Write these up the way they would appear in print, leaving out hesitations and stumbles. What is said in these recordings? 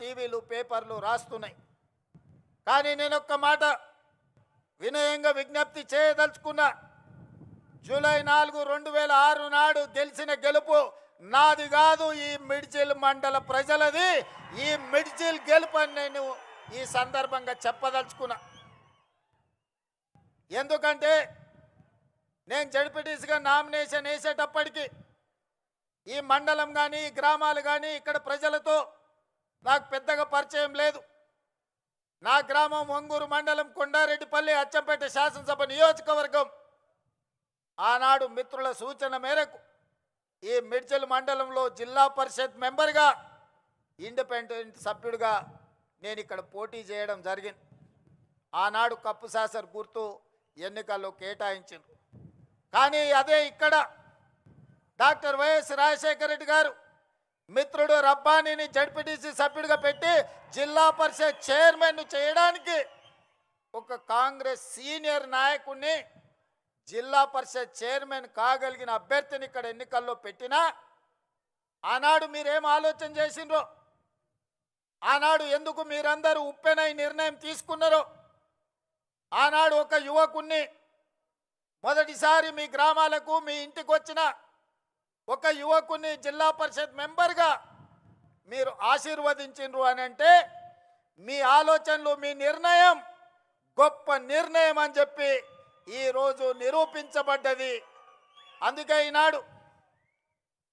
టీవీలు పేపర్లు రాస్తున్నాయి. కానీ నేను ఒక్క మాట వినయంగా విజ్ఞప్తి చేయదలుచుకున్నా. జూలై 4, 2006 నాడు గెలిచిన గెలుపు నాది కాదు, ఈ మిడ్జిల్ మండల ప్రజలది. ఈ మిడ్జిల్ గెలుపు అని నేను ఈ సందర్భంగా చెప్పదలుచుకున్నా. ఎందుకంటే నేను జడ్పీటీసీగా నామినేషన్ వేసేటప్పటికి ఈ మండలం కానీ ఈ గ్రామాలు కానీ ఇక్కడ ప్రజలతో నాకు పెద్దగా పరిచయం లేదు. నా గ్రామం ఒంగూరు మండలం కొండారెడ్డిపల్లి అచ్చంపేట శాసనసభ నియోజకవర్గం. ఆనాడు మిత్రుల సూచన మేరకు ఈ మిడ్జిల్ మండలంలో జిల్లా పరిషత్ మెంబర్గా ఇండిపెండెంట్ సభ్యుడిగా నేను ఇక్కడ పోటీ చేయడం జరిగింది. ఆనాడు కప్పు శాసర్ గుర్తు ఎన్నికల్లో కేటాయించారు. కానీ అదే ఇక్కడ డాక్టర్ వైఎస్ రాజశేఖర రెడ్డి గారు మిత్రుడు రబ్బానీని జడ్పీటీసీ సభ్యుడిగా పెట్టి జిల్లా పరిషత్ చైర్మన్ చేయడానికి ఒక కాంగ్రెస్ సీనియర్ నాయకుడిని జిల్లా పరిషత్ చైర్మన్ కాగలిగిన అభ్యర్థిని ఇక్కడ ఎన్నికల్లో పెట్టినా ఆనాడు మీరేం ఆలోచన చేసిండ్రో, ఆనాడు ఎందుకు మీరందరూ ఉప్పెనై నిర్ణయం తీసుకున్నారో, ఆనాడు ఒక యువకుణ్ణి మొదటిసారి మీ గ్రామాలకు మీ ఇంటికి వచ్చిన ఒక యువకుని జిల్లా పరిషత్ మెంబర్గా మీరు ఆశీర్వదించిండ్రు అని అంటే మీ ఆలోచనలు మీ నిర్ణయం గొప్ప నిర్ణయం అని చెప్పి ఈరోజు నిరూపించబడ్డది. అందుకే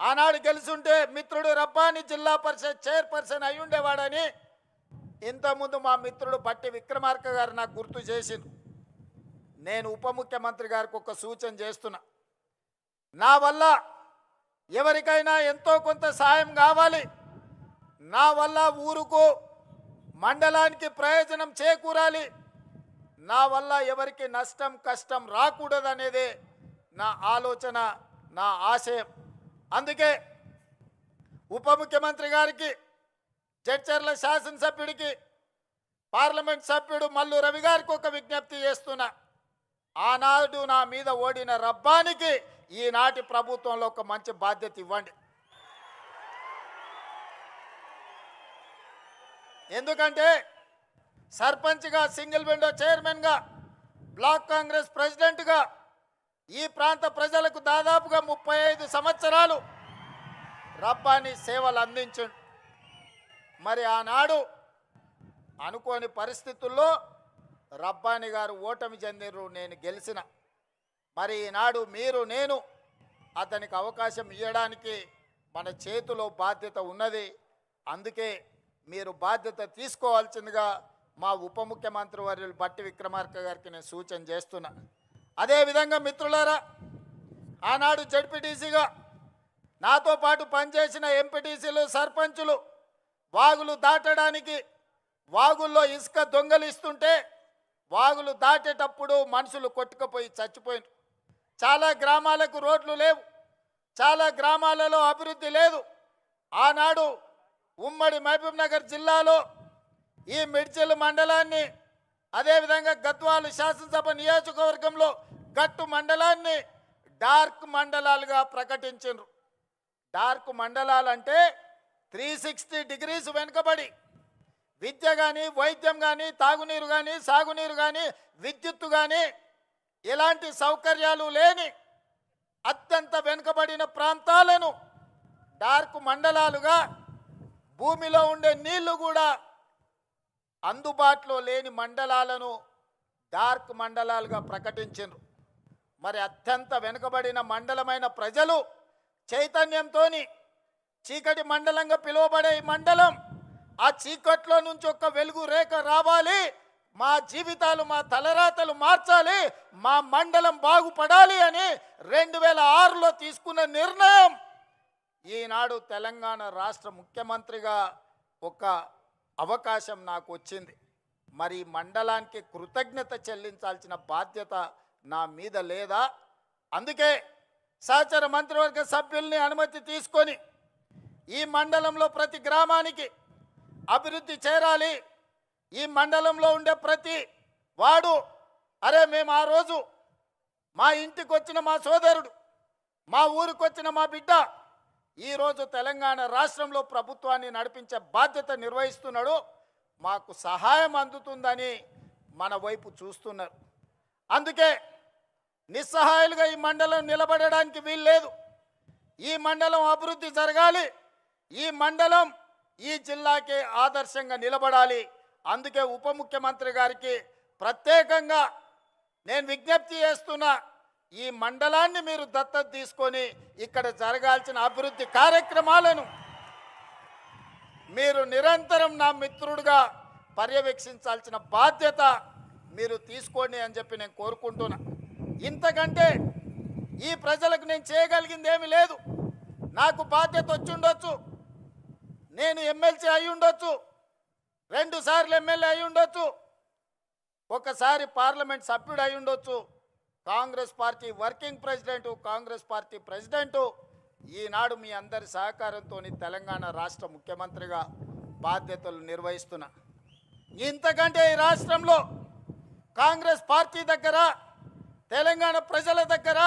ఆనాడు గెలుచుంటే మిత్రుడు రబ్బాని జిల్లా పరిషత్ చైర్పర్సన్ అయి ఉండేవాడని ఇంతకుముందు మా మిత్రుడు బట్టి విక్రమార్క గారు నాకు గుర్తు చేసింది. నేను ఉప ముఖ్యమంత్రి గారికి ఒక సూచన చేస్తున్నా. నా వల్ల ఎవరికైనా ఎంతో కొంత సాయం కావాలి, నా వల్ల ఊరుకు మండలానికి ప్రయోజనం చేకూరాలి, నా వల్ల ఎవరికి నష్టం కష్టం రాకూడదనేదే నా ఆలోచన, నా ఆశయం. అందుకే ఉప ముఖ్యమంత్రి గారికి, జడ్చర్ల శాసనసభ్యుడికి, పార్లమెంట్ సభ్యుడు మల్లు రవి గారికి ఒక విజ్ఞప్తి చేస్తున్నా. ఆనాడు నా మీద ఓడిన రబ్బానికి ఈనాటి ప్రభుత్వంలో ఒక మంచి బాధ్యత ఇవ్వండి. ఎందుకంటే సర్పంచ్గా, సింగిల్ విండో చైర్మన్గా, బ్లాక్ కాంగ్రెస్ ప్రెసిడెంట్గా ఈ ప్రాంత ప్రజలకు దాదాపుగా 35 సంవత్సరాలు రబ్బాని సేవలు అందించండి. మరి ఆనాడు అనుకోని పరిస్థితుల్లో రబ్బాని గారు ఓటమి చెందిరు, నేను గెలిచిన. మరి ఈనాడు మీరు నేను అతనికి అవకాశం ఇవ్వడానికి మన చేతిలో బాధ్యత ఉన్నది. అందుకే మీరు బాధ్యత తీసుకోవాల్సిందిగా మా ఉప ముఖ్యమంత్రి వర్యులు బట్టి విక్రమార్క గారికి నేను సూచన చేస్తున్నా. అదేవిధంగా మిత్రులారా, ఆనాడు జడ్పీటీసీగా నాతో పాటు పనిచేసిన ఎంపీటీసీలు, సర్పంచులు వాగులు దాటడానికి వాగుల్లో ఇసుక దొంగలిస్తుంటే వాగులు దాటేటప్పుడు మనుషులు కొట్టుకుపోయి చచ్చిపోయినారు. చాలా గ్రామాలకు రోడ్లు లేవు, చాలా గ్రామాలలో అభివృద్ధి లేదు. ఆనాడు ఉమ్మడి మహబూబ్ నగర్ జిల్లాలో ఈ మిడ్జిల్ మండలాన్ని, అదేవిధంగా గద్వాల శాసనసభ నియోజకవర్గంలో గట్టు మండలాన్ని డార్క్ మండలాలుగా ప్రకటించారు. డార్క్ మండలాలంటే 360 డిగ్రీస్ వెనుకబడి విద్య కానీ, వైద్యం కానీ, తాగునీరు కానీ, సాగునీరు కానీ, విద్యుత్తు కానీ ఇలాంటి సౌకర్యాలు లేని అత్యంత వెనుకబడిన ప్రాంతాలను డార్క్ మండలాలుగా, భూమిలో ఉండే నీళ్లు కూడా అందుబాటులో లేని మండలాలను డార్క్ మండలాలుగా ప్రకటించారు. మరి అత్యంత వెనుకబడిన మండలమైన ప్రజలు చైతన్యంతో చీకటి మండలంగా పిలువబడే ఈ మండలం, ఆ చీకట్లో నుంచి ఒక వెలుగు రేఖ రావాలి, మా జీవితాలు, మా తలరాతలు మార్చాలి, మా మండలం బాగుపడాలి అని 2006లో తీసుకున్న నిర్ణయం ఈనాడు తెలంగాణ రాష్ట్ర ముఖ్యమంత్రిగా ఒక అవకాశం నాకు వచ్చింది. మరి మండలానికి కృతజ్ఞత చెల్లించాల్సిన బాధ్యత నా మీద లేదా? అందుకే సహచర మంత్రివర్గ సభ్యుల్ని అనుమతి తీసుకొని ఈ మండలంలో ప్రతి గ్రామానికి అభివృద్ధి చేరాలి, ఈ మండలంలో ఉండే ప్రతి వాడు, అరే మేము ఆ రోజు మా ఇంటికి వచ్చిన మా సోదరుడు, మా ఊరికి వచ్చిన మా బిడ్డ ఈరోజు తెలంగాణ రాష్ట్రంలో ప్రభుత్వాన్ని నడిపించే బాధ్యత నిర్వహిస్తున్నాడు. మాకు సహాయం అందుతుందని మన వైపు చూస్తున్నారు. అందుకే నిస్సహాయాలుగా ఈ మండలం నిలబడడానికి వీల్లేదు. ఈ మండలం అభివృద్ధి జరగాలి. ఈ మండలం ఈ జిల్లాకే ఆదర్శంగా నిలబడాలి. అందుకే ఉప ముఖ్యమంత్రి గారికి ప్రత్యేకంగా నేను విజ్ఞప్తి చేస్తున్నా, ఈ మండలాన్ని మీరు దత్తత తీసుకొని ఇక్కడ జరగాల్సిన అభివృద్ధి కార్యక్రమాలను మీరు నిరంతరం నా మిత్రుడిగా పర్యవేక్షించాల్సిన బాధ్యత మీరు తీసుకోండి అని చెప్పి నేను కోరుకుంటున్నా. ఇంతకంటే ఈ ప్రజలకు నేను చేయగలిగింది ఏమీ లేదు. నాకు బాధ్యత వచ్చి ఉండొచ్చు, నేను ఎమ్మెల్సీ అయి ఉండొచ్చు, 2 సార్లు ఎమ్మెల్యే అయి ఉండొచ్చు, ఒకసారి పార్లమెంట్ సభ్యుడు అయి ఉండొచ్చు, Congress party working president, Congress party president. ఈనాడు మీ అందరి సహకారంతో తెలంగాణ రాష్ట్ర ముఖ్యమంత్రిగా బాధ్యతలు నిర్వహిస్తున్నా. ఇంతకంటే ఈ రాష్ట్రంలో కాంగ్రెస్ పార్టీ దగ్గర, తెలంగాణ ప్రజల దగ్గర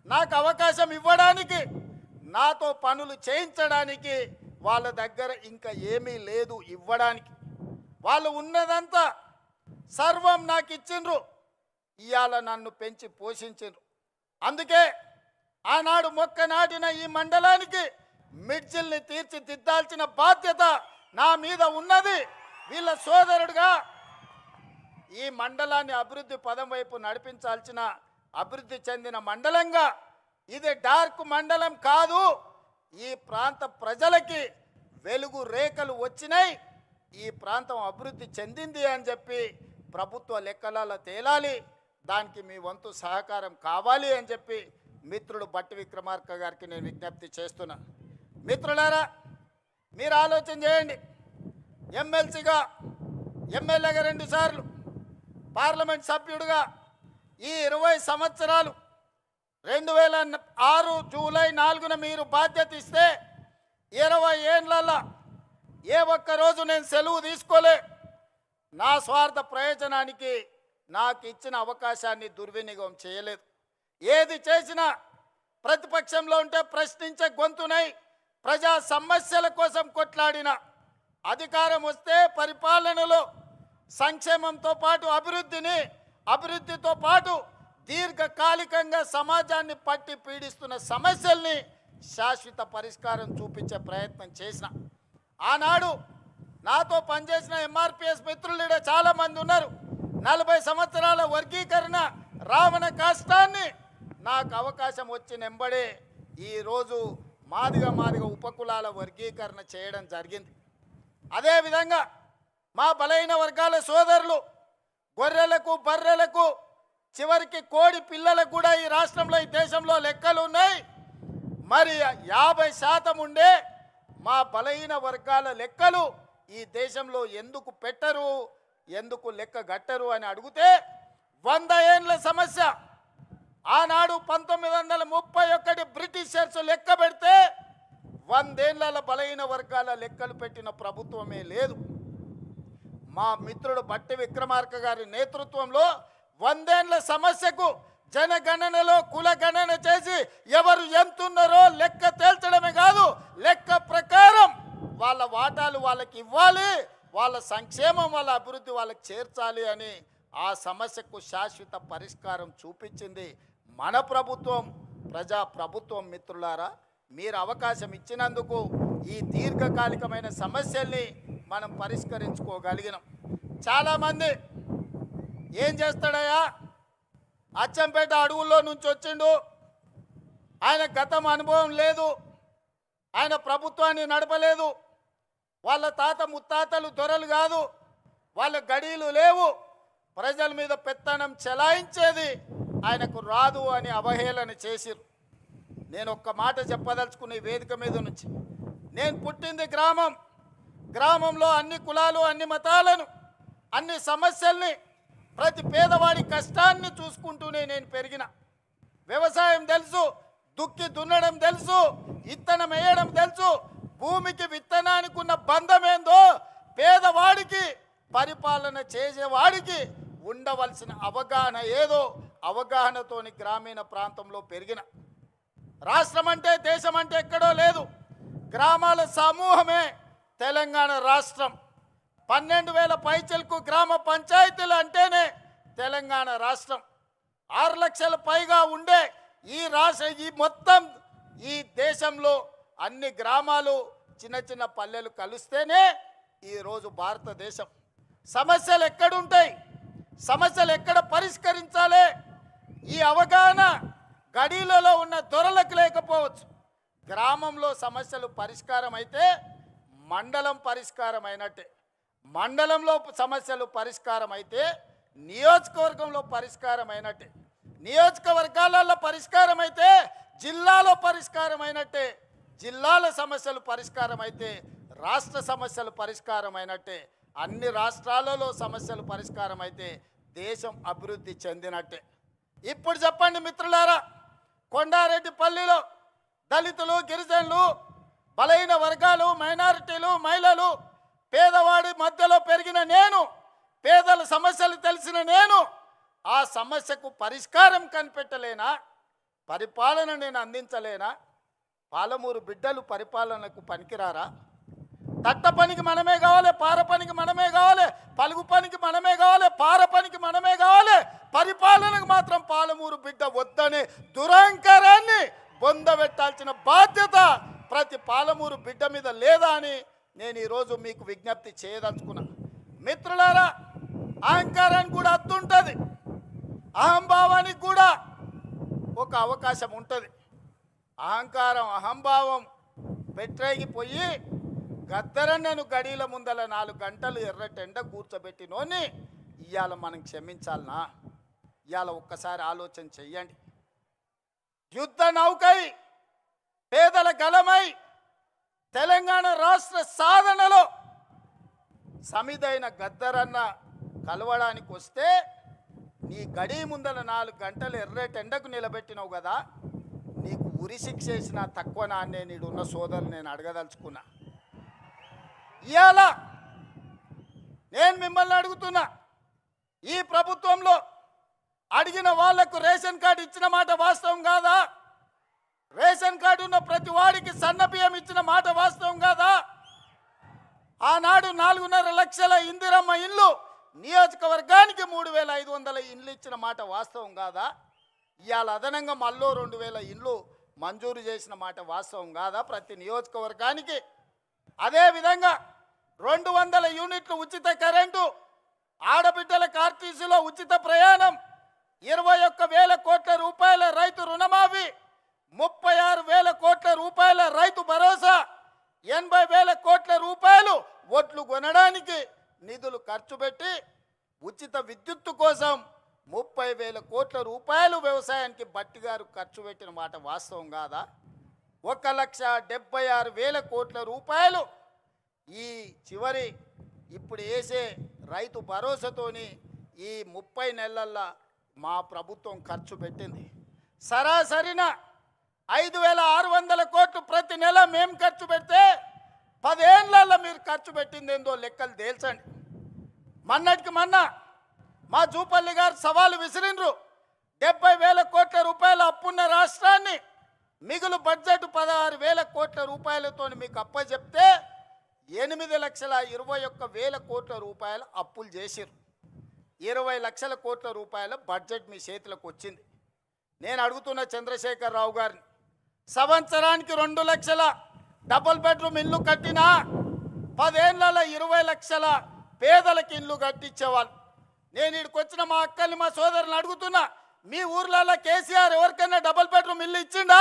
నాకు అవకాశం ఇవ్వడానికి, నాతో పనులు చేయించడానికి వాళ్ళ దగ్గర ఇంకా ఏమీ లేదు ఇవ్వడానికి. వాళ్ళు ఉన్నదంతా సర్వం నాకు ఇచ్చిండ్రు. ఇవాళ నన్ను పెంచి పోషించిండ్రు. అందుకే ఆనాడు మొక్క నాటిన ఈ మండలానికి మిడ్జిల్ని తీర్చిదిద్దాల్సిన బాధ్యత నా మీద ఉన్నది. వీళ్ళ సోదరుడుగా ఈ మండలాన్ని అభివృద్ధి పదం వైపు నడిపించాల్సిన అభివృద్ధి చెందిన మండలంగా, ఇది డార్క్ మండలం కాదు. ఈ ప్రాంత ప్రజలకి వెలుగు రేఖలు వచ్చినాయి, ఈ ప్రాంతం అభివృద్ధి చెందింది అని చెప్పి ప్రభుత్వ లెక్కలలో తేలాలి. దానికి మీ వంతు సహకారం కావాలి అని చెప్పి మిత్రుడు బట్టి విక్రమార్క గారికి నేను విజ్ఞప్తి చేస్తున్నా. మిత్రులారా, మీరు ఆలోచన చేయండి. ఎమ్మెల్సీగా, ఎమ్మెల్యేగా 2 సార్లు, పార్లమెంట్ సభ్యుడిగా ఈ 20 సంవత్సరాలు 2006 జూలై 4న మీరు బాధ్యత ఇస్తే 20 ఏళ్ళల్లో ఏ ఒక్కరోజు నేను సెలవు తీసుకోలే. నా స్వార్థ ప్రయోజనానికి నాకు ఇచ్చిన అవకాశాన్ని దుర్వినియోగం చేయలేదు. ఏది చేసినా ప్రతిపక్షంలో ఉంటే ప్రశ్నించే గొంతునై ప్రజా సమస్యల కోసం కొట్లాడిన, అధికారం వస్తే పరిపాలనలో సంక్షేమంతో పాటు అభివృద్ధితో పాటు దీర్ఘకాలికంగా సమాజాన్ని పట్టి పీడిస్తున్న సమస్యల్ని శాశ్వత పరిష్కారం చూపించే ప్రయత్నం చేసిన. ఆనాడు నాతో పనిచేసిన ఎంఆర్పిఎస్ మిత్రులు చాలామంది ఉన్నారు. 40 సంవత్సరాల వర్గీకరణ రావణ కష్టాన్ని నాకు అవకాశం వచ్చిన వెంబడే ఈరోజు మాదిగ ఉపకులాల వర్గీకరణ చేయడం జరిగింది. అదేవిధంగా మా బలహీన వర్గాల సోదరులు, గొర్రెలకు, బర్రెలకు, చివరికి కోడి పిల్లలకు కూడా ఈ రాష్ట్రంలో, ఈ దేశంలో లెక్కలు ఉన్నాయి. మరి 50% ఉండే మా బలహీన వర్గాల లెక్కలు ఈ దేశంలో ఎందుకు పెట్టరు, ఎందుకు లెక్క గట్టరు అని అడిగితే 100 ఏళ్ళ సమస్య. ఆనాడు 1931 బ్రిటిషర్స్ లెక్క పెడితే 100 ఏళ్ళ బలహీన వర్గాల లెక్కలు పెట్టిన ప్రభుత్వమే లేదు. మా మిత్రుడు బట్టి విక్రమార్క గారి నేతృత్వంలో 100 ఏళ్ళ సమస్యకు జనగణనలో కులగణన చేసి ఎవరు ఎంతున్నారో లెక్క తేల్చడమే కాదు, లెక్క ప్రకారం వాళ్ళ వాటాలు వాళ్ళకి ఇవ్వాలి, వాళ్ళ సంక్షేమం, వాళ్ళ అభివృద్ధి వాళ్ళకి చేర్చాలి అని ఆ సమస్యకు శాశ్వత పరిష్కారం చూపించింది మన ప్రభుత్వం, ప్రజా ప్రభుత్వం. మిత్రులారా, మీరు అవకాశం ఇచ్చినందుకు ఈ దీర్ఘకాలికమైన సమస్యల్ని మనం పరిష్కరించుకోగలిగినాం. చాలామంది ఏం చేస్తాడయ్యా, అచ్చంపేట అడవుల్లో నుంచి వచ్చిండు, ఆయన గతం అనుభవం లేదు, ఆయన ప్రభుత్వాన్ని నడపలేదు, వాళ్ళ తాత ముత్తాతలు దొరలు కాదు, వాళ్ళ గడీలు లేవు, ప్రజల మీద పెత్తనం చెలాయించేది ఆయనకు రాదు అని అవహేళన చేసిరు. నేను ఒక్క మాట చెప్పదలుచుకునే వేదిక మీద నుంచి, నేను పుట్టింది గ్రామంలో అన్ని కులాలు, అన్ని మతాలను, అన్ని సమస్యల్ని, ప్రతి పేదవాడి కష్టాన్ని చూసుకుంటూనే నేను పెరిగిన. వ్యవసాయం తెలుసు, దుక్కి దున్నడం తెలుసు, విత్తనం వేయడం తెలుసు, భూమికి విత్తనానికి ఉన్న బంధం ఏందో పేదవాడికి, పరిపాలన చేసేవాడికి ఉండవలసిన అవగాహన ఏదో అవగాహనతోని గ్రామీణ ప్రాంతంలో పెరిగిన. రాష్ట్రం అంటే దేశం అంటే ఎక్కడో లేదు, గ్రామాల సమూహమే తెలంగాణ రాష్ట్రం. 12,000 పైచలకు గ్రామ పంచాయతీలు అంటేనే తెలంగాణ రాష్ట్రం. 6 లక్షల పైగా ఉండే ఈ మొత్తం ఈ దేశంలో అన్ని గ్రామాలు చిన్న చిన్న పల్లెలు కలిస్తేనే ఈరోజు భారతదేశం. సమస్యలు ఎక్కడుంటాయి, సమస్యలు ఎక్కడ పరిష్కరించాలి, ఈ అవగాహన గడీలలో ఉన్న దొరలకు లేకపోవచ్చు. గ్రామంలో సమస్యలు పరిష్కారం అయితే మండలం పరిష్కారం అయినట్టే, మండలంలో సమస్యలు పరిష్కారం అయితే నియోజకవర్గంలో పరిష్కారం అయినట్టే, నియోజకవర్గాలలో పరిష్కారం అయితే జిల్లాలో పరిష్కారం అయినట్టే, జిల్లాల సమస్యలు పరిష్కారం అయితే రాష్ట్ర సమస్యలు పరిష్కారం అయినట్టే, అన్ని రాష్ట్రాలలో సమస్యలు పరిష్కారం అయితే దేశం అభివృద్ధి చెందినట్టే. ఇప్పుడు చెప్పండి మిత్రులారా, కొండారెడ్డిపల్లిలో దళితులు, గిరిజనులు, బలహీన వర్గాలు, మైనారిటీలు, మహిళలు, పేదవాడి మధ్యలో పెరిగిన నేను, పేదల సమస్యలు తెలిసిన నేను ఆ సమస్యకు పరిష్కారం కనిపెట్టలేనా? పరిపాలన నేను అందించలేనా? పాలమూరు బిడ్డలు పరిపాలనకు పనికిరారా? తట్ట పనికి మనమే కావాలి, పార పనికి మనమే కావాలి, పలుగు పనికి మనమే కావాలి, పార పనికి మనమే కావాలి, పరిపాలనకు మాత్రం పాలమూరు బిడ్డ వద్దనే దురహంకారాన్ని బొందబెట్టాల్సిన బాధ్యత ప్రతి పాలమూరు బిడ్డ మీద లేదా అని నేను ఈరోజు మీకు విజ్ఞప్తి చేయదలుచుకున్నా. మిత్రులారా, అహంకారానికి కూడా అత్తుంటుంది, అహంభావానికి కూడా ఒక అవకాశం ఉంటుంది. అహంకారం అహంభావం పెట్టేగిపోయి గద్దరన్నను గడీల ముందల 4 గంటలు ఎర్రటెండ కూర్చోబెట్టినోని ఇవాళ మనం క్షమించాలనా? ఇవాళ ఒక్కసారి ఆలోచన చెయ్యండి. యుద్ధ నౌకై పేదల గలమై తెలంగాణ రాష్ట్ర సాధనలో సమిదైన గద్దరన్న కలవడానికి వస్తే నీ గడి ముందల 4 గంటలు ఎర్రటెండకు నిలబెట్టినావు కదా, నీకు ఉరి శిక్ష వేసిన తక్కువ నాన్నే నీడున్న సోదరులు నేను అడగదలుచుకున్నా. ఇవాళ నేను మిమ్మల్ని అడుగుతున్నా, ఈ ప్రభుత్వంలో అడిగిన వాళ్లకు రేషన్ కార్డు ఇచ్చిన మాట వాస్తవం కాదా? రేషన్ కార్డు ఉన్న ప్రతి వాడికి సన్నబియ్యం ఇచ్చిన మాట వాస్తవం కాదా? ఆనాడు 4.5 లక్షల ఇందిరమ్మ ఇల్లు, నియోజకవర్గానికి 3,500 ఇండ్లు ఇచ్చిన మాట వాస్తవం కాదా? ఇవాళ అదనంగా మళ్ళీ 2,000 ఇండ్లు మంజూరు చేసిన మాట వాస్తవం కాదా ప్రతి నియోజకవర్గానికి? అదేవిధంగా 200 యూనిట్లు ఉచిత కరెంటు, ఆడబిడ్డల ఆర్టీసీలో ఉచిత ప్రయాణం, 21,000 కోట్ల రూపాయల రైతు రుణమాఫీ, 36,000 కోట్ల రూపాయల రైతు భరోసా, 80,000 కోట్ల రూపాయలు ఒట్లు కొనడానికి నిధులు ఖర్చు పెట్టి ఉచిత విద్యుత్తు కోసం 30,000 కోట్ల రూపాయలు వ్యవసాయానికి బట్టి గారు ఖర్చు పెట్టిన మాట వాస్తవం కాదా? 1,76,000 కోట్ల రూపాయలు ఈ చివరి ఇప్పుడు వేసే రైతు భరోసాతోని ఈ 30 నెలల్లో మా ప్రభుత్వం ఖర్చు పెట్టింది. సరాసరిన 5,600 కోట్లు ప్రతి నెల మేము ఖర్చు పెడితే 10 ఏళ్లలో మీరు ఖర్చు పెట్టింది ఏందో లెక్కలు తేల్చండి. మొన్నటికి మొన్న మా జూపల్లి గారు సవాలు విసిరిండ్రు, 70,000 కోట్ల రూపాయల అప్పున్న రాష్ట్రాన్ని మిగులు బడ్జెట్ 16,000 కోట్ల రూపాయలతో మీకు అప్పచెప్తే 8,21,000 కోట్ల రూపాయల అప్పులు చేసిరు. 20 లక్షల కోట్ల రూపాయల బడ్జెట్ మీ చేతులకు వచ్చింది. నేను అడుగుతున్న చంద్రశేఖర్ రావు గారిని, సంవత్సరానికి 2 లక్షల డబుల్ బెడ్రూమ్ ఇల్లు కట్టినా 10 ఏళ్లలో 20 లక్షల పేదలకు ఇల్లు కట్టించేవాళ్ళు. నేను ఇక్కడికి వచ్చిన మా అక్కల్ని, మా సోదరులను అడుగుతున్నా, మీ ఊర్లలో కేసీఆర్ ఎవరికైనా డబుల్ బెడ్రూమ్ ఇల్లు ఇచ్చిండా?